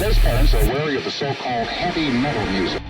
Most parents are wary of the so-called heavy metal music.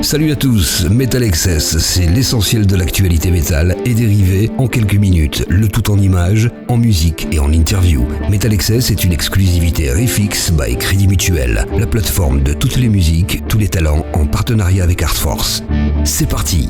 Salut à tous, METALXS, c'est l'essentiel de l'actualité métal et dérivé en quelques minutes, le tout en images, en musique et en interview. METALXS est une exclusivité RIFFX by Crédit Mutuel, la plateforme de toutes les musiques, tous les talents en partenariat avec Art Force. C'est parti!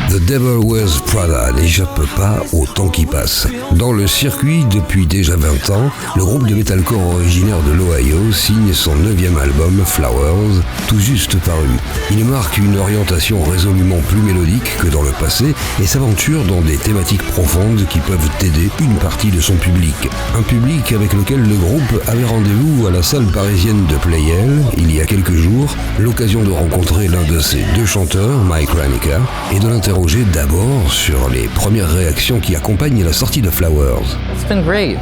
The Devil Wears Prada n'échappe pas au temps qui passe. Dans le circuit depuis déjà 20 ans, le groupe de metalcore originaire de l'Ohio signe son 9e album, Flowers, tout juste paru. Il marque une orientation résolument plus mélodique que dans le passé et s'aventure dans des thématiques profondes qui peuvent aider une partie de son public. Un public avec lequel le groupe avait rendez-vous à la salle parisienne de Playel il y a quelques jours, l'occasion de rencontrer l'un de ses deux chanteurs, Mike Ranica, et de l'interroger d'abord sur les premières réactions qui accompagnent la sortie de Flowers. It's been great.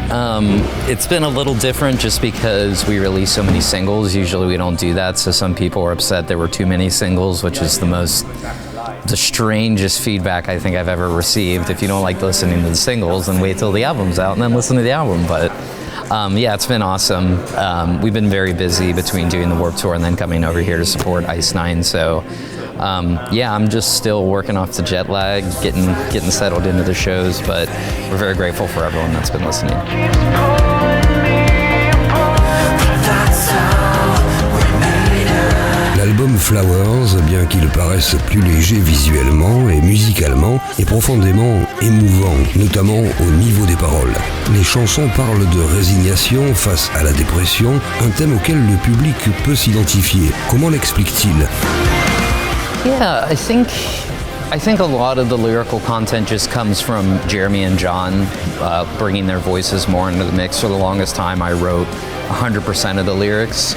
It's been a little different just because we release so many singles. Usually we don't do that, so some people were upset there were too many singles, which is the strangest feedback I think I've ever received. If you don't like listening to the singles, then wait till the album's out and then listen to the album. But yeah, it's been awesome. We've been very busy between doing the Warped Tour and then coming over here to support Ice Nine. So yeah, I'm just still working off the jet lag, getting settled into the shows, but we're very grateful for everyone that's been listening. L'album Flowers, bien qu'il paraisse plus léger visuellement et musicalement, est profondément émouvant, notamment au niveau des paroles. Les chansons parlent de résignation face à la dépression, un thème auquel le public peut s'identifier. Comment l'explique-t-il ? Yeah, I think a lot of the lyrical content just comes from Jeremy and John bringing their voices more into the mix. For the longest time, I wrote 100% of the lyrics,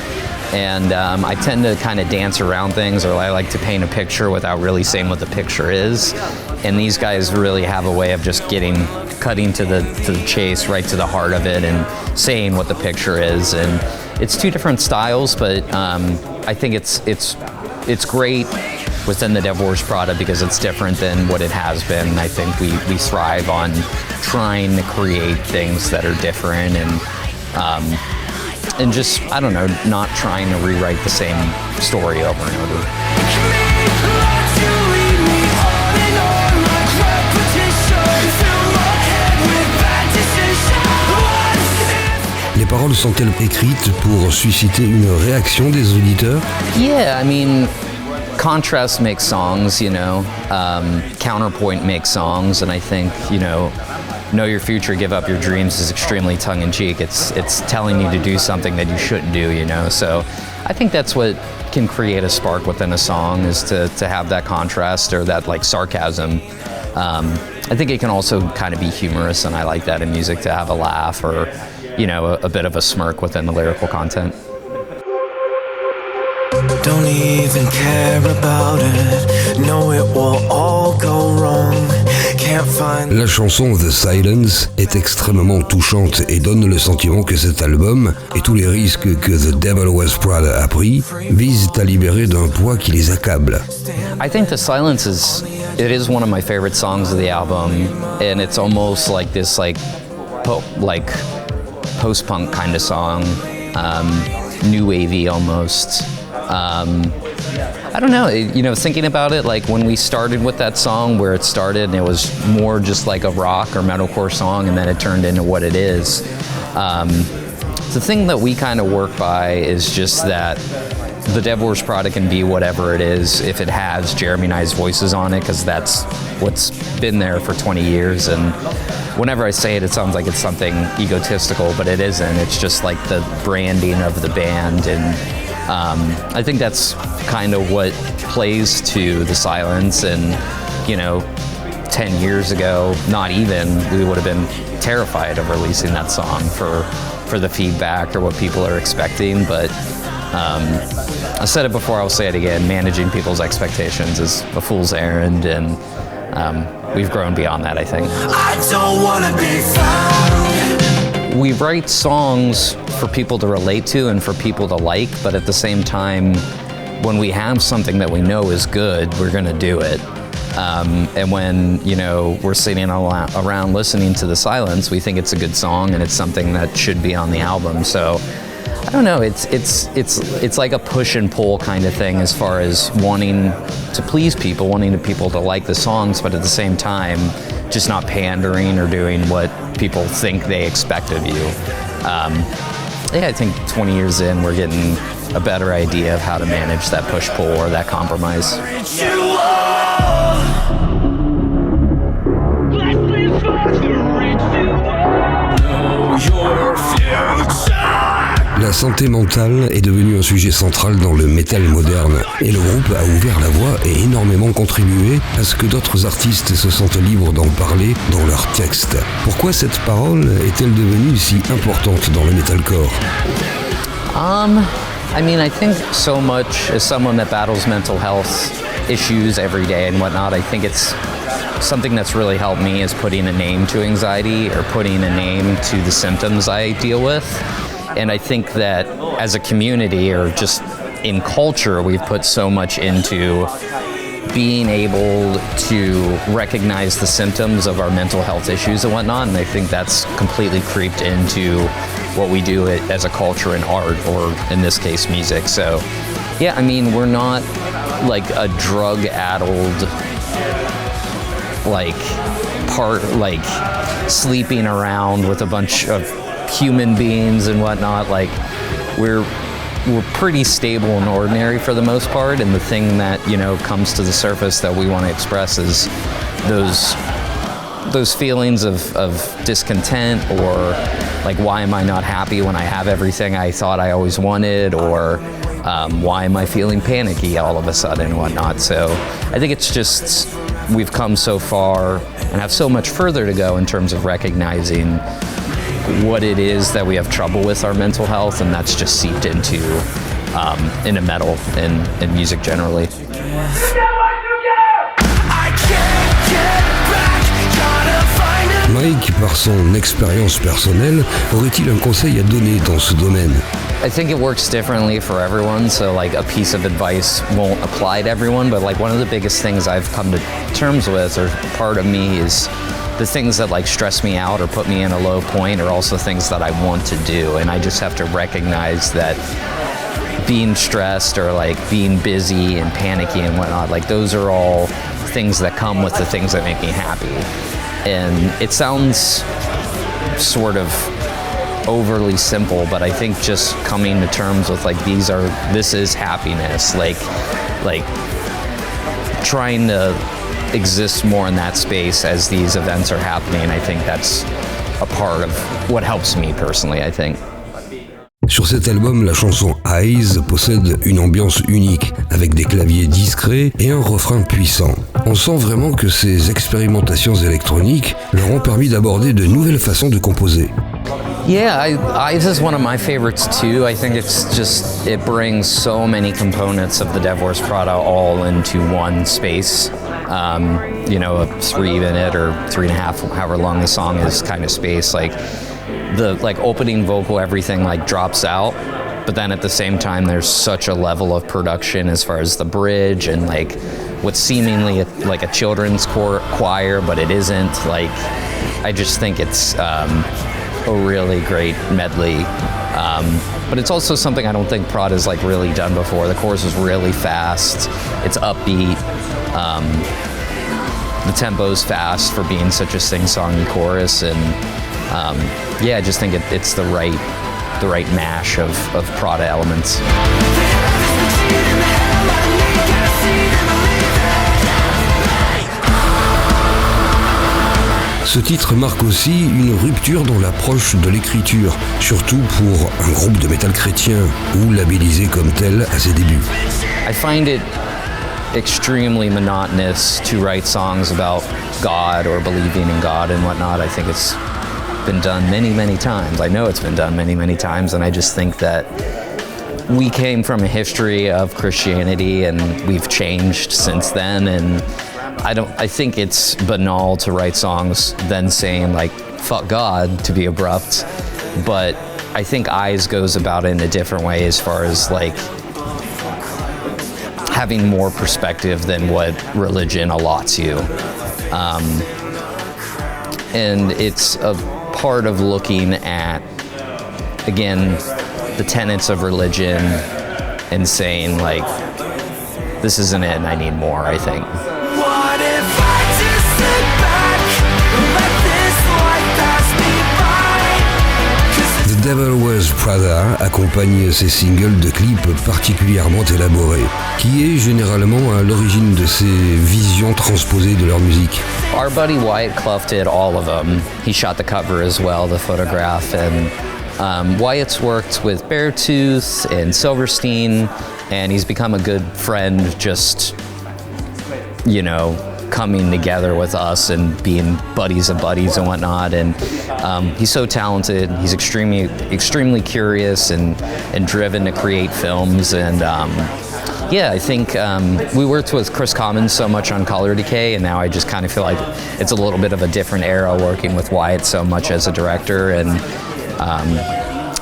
and I tend to kind of dance around things, or I like to paint a picture without really saying what the picture is. And these guys really have a way of just cutting to the chase, right to the heart of it, and saying what the picture is. And it's two different styles, but I think it's great within the Devil Wears Prada because it's different than what it has been. I think we thrive on trying to create things that are different and just, I don't know, not trying to rewrite the same story over and over. Les paroles sont-elles écrites pour susciter une réaction des auditeurs ? Yeah, I mean, contrast makes songs, you know, counterpoint makes songs, and I think, you know your future, give up your dreams is extremely tongue-in-cheek. It's telling you to do something that you shouldn't do, you know, so I think that's what can create a spark within a song, is to have that contrast or that like sarcasm. I think it can also kind of be humorous, and I like that in music, to have a laugh or, you know, a bit of a smirk within the lyrical content. Don't even care about it. No, it will all go wrong. Can't find. La chanson The Silence est extrêmement touchante et donne le sentiment que cet album, et tous les risques que The Devil Wears Prada a pris, visent à libérer d'un poids qui les accable. I think The Silence is one of my favorite songs of the album, and it's almost like this post-punk kind of song, new wavy almost. I don't know, you know, thinking about it, like when we started with that song, where it started, and it was more just like a rock or metalcore song, and then it turned into what it is. The thing that we kind of work by is just that the Devil Wears Prada can be whatever it is if it has Jeremy and I's voices on it, because that's what's been there for 20 years. And whenever I say it, it sounds like it's something egotistical, but it isn't. It's just like the branding of the band, and I think that's kind of what plays to the silence. And 10 years ago, not even, we would have been terrified of releasing that song for the feedback or what people are expecting. But I said it before, I'll say it again, managing people's expectations is a fool's errand, and we've grown beyond that, I think. I don't wanna be found. We write songs for people to relate to and for people to like, but at the same time, when we have something that we know is good, we're gonna do it. And when we're sitting around listening to the silence, we think it's a good song and it's something that should be on the album. So I don't know. It's like a push and pull kind of thing as far as wanting to please people, wanting people to like the songs, but at the same time, just not pandering or doing what people think they expect of you. I think 20 years in, we're getting a better idea of how to manage that push-pull or that compromise. La santé mentale est devenue un sujet central dans le métal moderne, et le groupe a ouvert la voie et énormément contribué à ce que d'autres artistes se sentent libres d'en parler dans leurs textes. Pourquoi cette parole est-elle devenue si importante dans le metalcore? I think so much as someone that battles mental health issues every day and whatnot, I think it's something that's really helped me is putting a name to anxiety or putting a name to the symptoms I deal with. And I think that as a community or just in culture, we've put so much into being able to recognize the symptoms of our mental health issues and whatnot. And I think that's completely creeped into what we do as a culture in art, or in this case, music. So yeah, we're not like a drug-addled, sleeping around with a bunch of human beings and whatnot. Like we're pretty stable and ordinary for the most part, and the thing that comes to the surface that we want to express is those feelings of discontent, or like, why am I not happy when I have everything I thought I always wanted, or why am I feeling panicky all of a sudden and whatnot. So I think it's just we've come so far and have so much further to go in terms of recognizing what it is that we have trouble with our mental health, and that's just seeped into metal and music generally. Mike, par son expérience personnelle, aurait-il un conseil à donner dans ce domaine? I think it works differently for everyone, so like a piece of advice won't apply to everyone, but like one of the biggest things I've come to terms with, or part of me, is the things that like stress me out or put me in a low point are also things that I want to do, and I just have to recognize that being stressed or like being busy and panicky and whatnot, like those are all things that come with the things that make me happy. And it sounds sort of overly simple, but I think just coming to terms with like this is happiness, like trying to exist more in that space as these events are happening. I think that's a part of what helps me personally, I think. Sur cet album, la chanson Eyes possède une ambiance unique, avec des claviers discrets et un refrain puissant. On sent vraiment que ces expérimentations électroniques leur ont permis d'aborder de nouvelles façons de composer. Yeah, Eyes is one of my favorites too. I think it brings so many components of the Devil Wears Prada all into one space. A 3-minute or 3.5, however long the song is, kind of space. Like the opening vocal, everything like drops out, but then at the same time there's such a level of production as far as the bridge and like what's seemingly like a children's choir, but it isn't. Like I just think it's a really great medley, but it's also something I don't think Prada's like really done before. The chorus is really fast, it's upbeat, the tempo's fast for being such a sing-songy chorus, and I just think it's the right mash of Prada elements. Ce titre marque aussi une rupture dans l'approche de l'écriture, surtout pour un groupe de métal chrétien ou labellisé comme tel à ses débuts. I find it extremely monotonous to write songs about God or believing in God and whatnot. I think it's been done many, many times. I know it's been done many, many times, and I just think that we came from a history of Christianity and we've changed since then, and I think it's banal to write songs then saying like fuck God, to be abrupt, but I think Eyes goes about it in a different way as far as like having more perspective than what religion allots you. And it's a part of looking at, again, the tenets of religion and saying like, this isn't it and I need more, I think. What if I just sit back and let this life pass me by? The Devil Wears Prada accompagne ses singles de clips particulièrement élaborés, qui est généralement à l'origine de ces visions transposées de leur musique. Our buddy Wyatt Clough did all of them. He shot the cover as well, the photograph, and Wyatt's worked with Beartooth and Silverstein, and he's become a good friend just, you know, coming together with us and being buddies of buddies and whatnot. And he's so talented. He's extremely curious and driven to create films. And yeah, I think we worked with Chris Commons so much on Color Decay, and now I just kind of feel like it's a little bit of a different era working with Wyatt so much as a director. And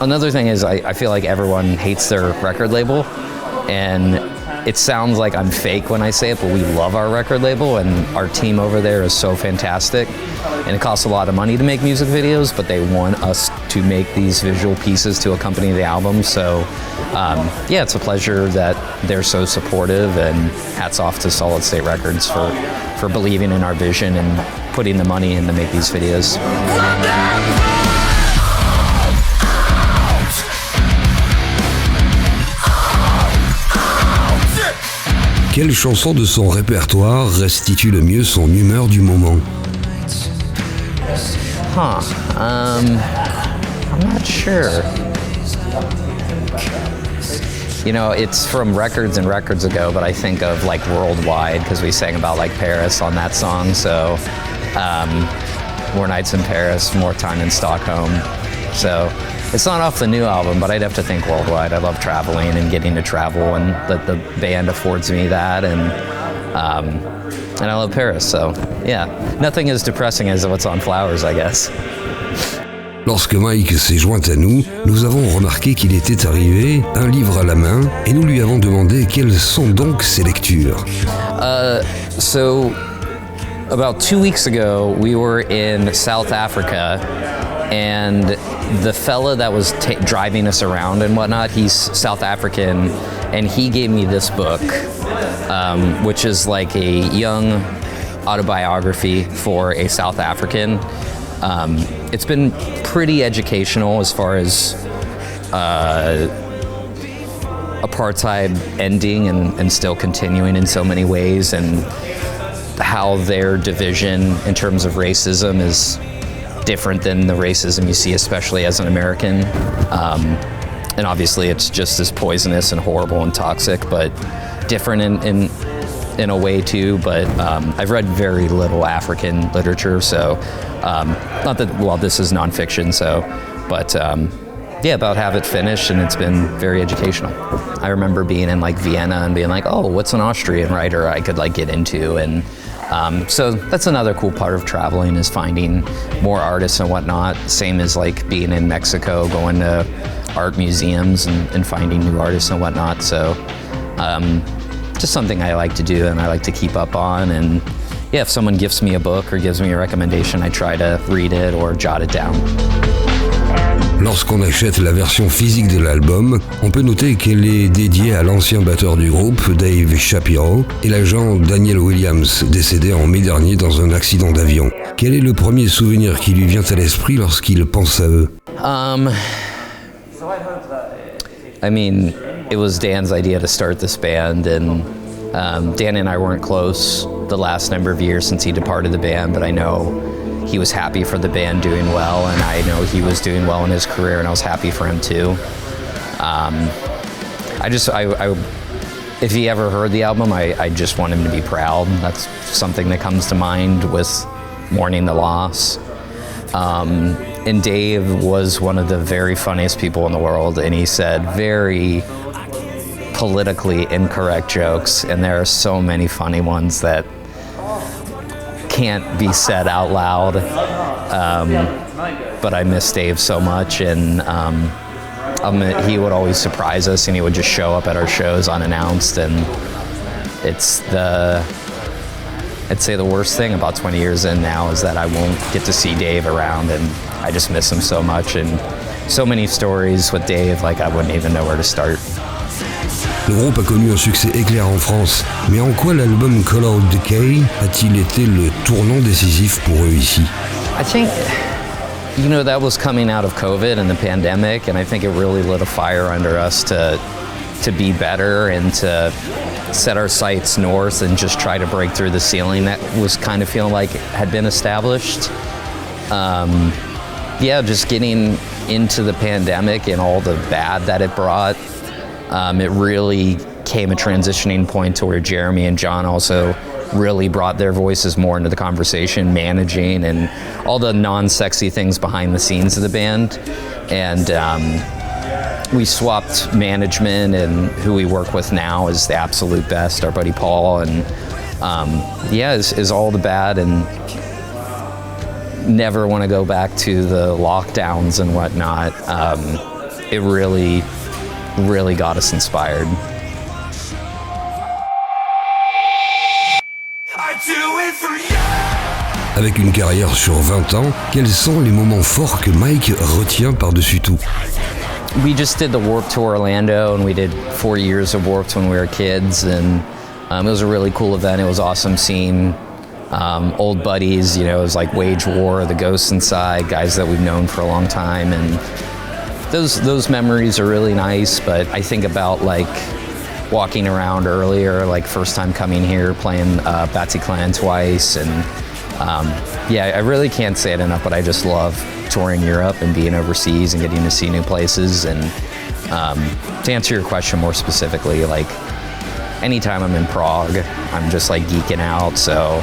another thing is I feel like everyone hates their record label, and it sounds like I'm fake when I say it, but we love our record label, and our team over there is so fantastic. And it costs a lot of money to make music videos, but they want us to make these visual pieces to accompany the album. So yeah, it's a pleasure that they're so supportive, and hats off to Solid State Records for believing in our vision and putting the money in to make these videos. Quelle chanson de son répertoire restitue le mieux son humeur du moment? I'm not sure. You know, it's from records and records ago, but I think of like Worldwide because we sang about like Paris on that song. So More Nights in Paris, More Time in Stockholm. So it's not off the new album, but I'd have to think Worldwide. I love traveling and getting to travel, and the band affords me that, and I love Paris. So yeah, nothing as depressing as what's on Flowers, I guess. Lorsque Mike s'est joint à nous, nous avons remarqué qu'il était arrivé, un livre à la main, et nous lui avons demandé quelles sont donc ses lectures. So about 2 weeks ago, we were in South Africa, and the fella that was driving us around and whatnot, he's South African, and he gave me this book, which is like a young autobiography for a South African. It's been pretty educational as far as apartheid ending and still continuing in so many ways, and how their division in terms of racism is different than the racism you see, especially as an American. And obviously it's just as poisonous and horrible and toxic, but different in a way too. But I've read very little African literature, so not that, well, this is nonfiction, so, but yeah, about have it finished, and it's been very educational. I remember being in like Vienna and being like, oh, what's an Austrian writer I could like get into? And so that's another cool part of traveling, is finding more artists and whatnot. Same as like being in Mexico, going to art museums and finding new artists and whatnot. So just something I like to do and I like to keep up on. And yeah, if someone gifts me a book or gives me a recommendation, I try to read it or jot it down. Lorsqu'on achète la version physique de l'album, on peut noter qu'elle est dédiée à l'ancien batteur du groupe, Dave Shapiro, et l'agent Daniel Williams, décédé en mai dernier dans un accident d'avion. Quel est le premier souvenir qui lui vient à l'esprit lorsqu'il pense à eux? I mean, it was Dan's idea to start this band, and Dan and I weren't close the last number of years since he departed the band, but I know he was happy for the band doing well, and I know he was doing well in his career, and I was happy for him too. If he ever heard the album, I just want him to be proud. That's something that comes to mind with mourning the loss. And Dave was one of the very funniest people in the world, and he said very politically incorrect jokes, and there are so many funny ones that can't be said out loud. But I miss Dave so much, and he would always surprise us, and he would just show up at our shows unannounced, and I'd say the worst thing about 20 years in now is that I won't get to see Dave around, and I just miss him so much, and so many stories with Dave, like I wouldn't even know where to start. Le groupe a connu un succès éclair en France, mais en quoi l'album Color Decay a-t-il été le tournant décisif pour eux ici? I think, that was coming out of COVID and the pandemic, and I think it really lit a fire under us to be better and to set our sights north and just try to break through the ceiling that was kind of feeling like it had been established. Just getting into the pandemic and all the bad that it brought, it really came a transitioning point to where Jeremy and John also really brought their voices more into the conversation, managing and all the non-sexy things behind the scenes of the band. And we swapped management, and who we work with now is the absolute best, our buddy Paul, and is all the bad, and never want to go back to the lockdowns and whatnot. It really, really got us inspired. Avec une carrière sur 20 ans, quels sont les moments forts que Mike retient par-dessus tout? We just did the Warped Tour Orlando, and we did 4 years of Warped when we were kids, and it was a really cool event. It was awesome seeing old buddies, it was like Wage War, the Ghosts Inside, guys that we've known for a long time, and those memories are really nice. But I think about like walking around earlier, like first time coming here, playing Bataclan twice, and I really can't say it enough, but I just love touring Europe and being overseas and getting to see new places. And to answer your question more specifically, like anytime I'm in Prague, I'm just like geeking out. So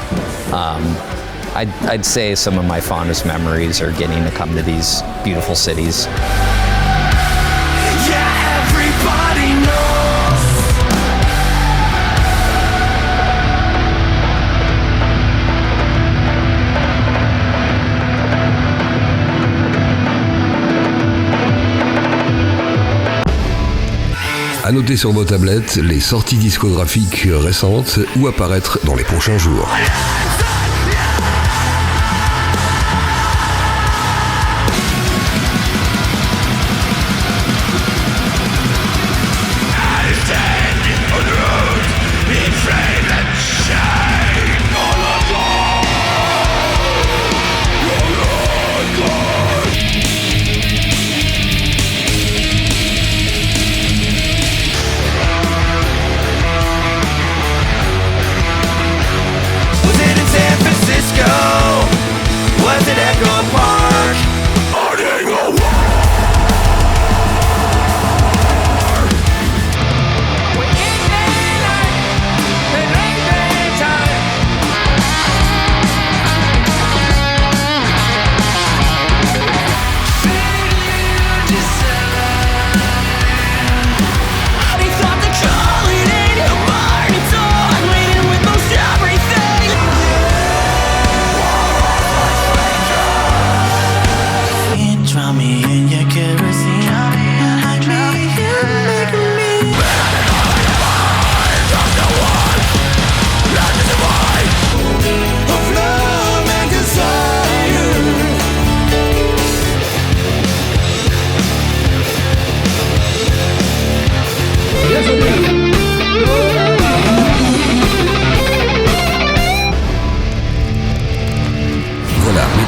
I'd say some of my fondest memories are getting to come to these beautiful cities. Yeah, everybody knows. À noter sur vos tablettes les sorties discographiques récentes ou apparaître dans les prochains jours.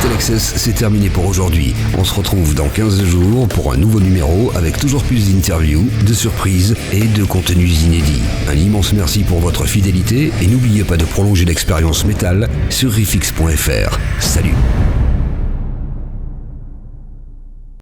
METALXS, c'est terminé pour aujourd'hui. On se retrouve dans 15 jours pour un nouveau numéro avec toujours plus d'interviews, de surprises et de contenus inédits. Un immense merci pour votre fidélité et n'oubliez pas de prolonger l'expérience métal sur RIFFX.fr. Salut!